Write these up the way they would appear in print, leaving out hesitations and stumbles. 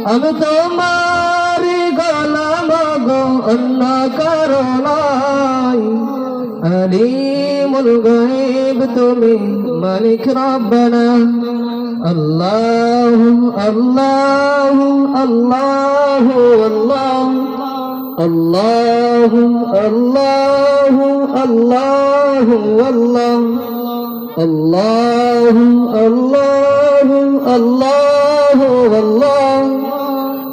আমি তোমার গোলাম গো অন্য কারো নয় আলিমুল গায়ব তুমি মালিক রব্বানা আল্লাহু আল্লাহু আল্লাহু আল্লাহু আল্লাহু আল্লাহু আল্লাহু আল্লাহু আল্লাহু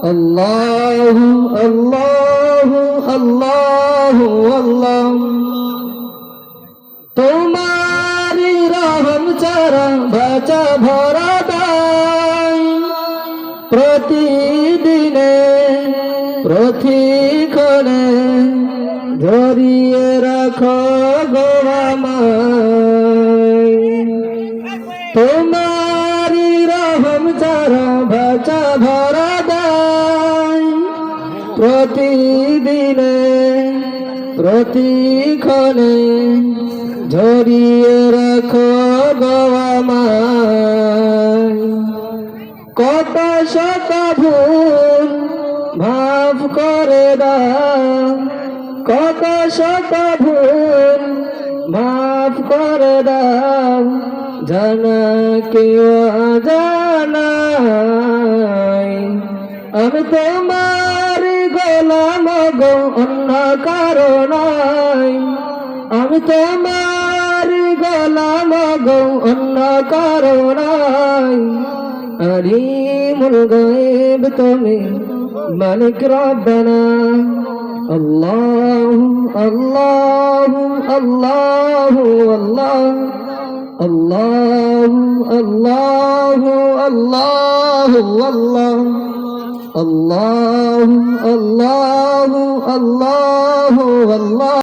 আল্লাহু আল্লাহু আল্লাহু আল্লাহ তোমারি রহম ছাড়া বাঁচা ভরা দায় প্রতিদিনে প্রতিক্ষণে ধরিয়ে রাখো গো আমায় তোমারি রহম ছাড়া বাঁচা ভরা দায় প্রতিদিনে প্রতিক্ষণে ধরিয়ে রাখো গো আমায় কত শত ভুল মাফ করে দাও কত শত ভুল মাফ করে দাও জানা কেউ জানাই আমি তোমার গোলাম গো অন্য কারো নয় আমি তোমার গোলাম গো অন্য কারো নয় আলিমুল গায়ব তুমি মালিক রব্বানা আল্লাহু আল্লাহু আল্লাহু আল্লাহু আল্লাহু আল্লাহু আল্লাহু আল্লাহু আল্লাহু আল্লাহু আল্লাহ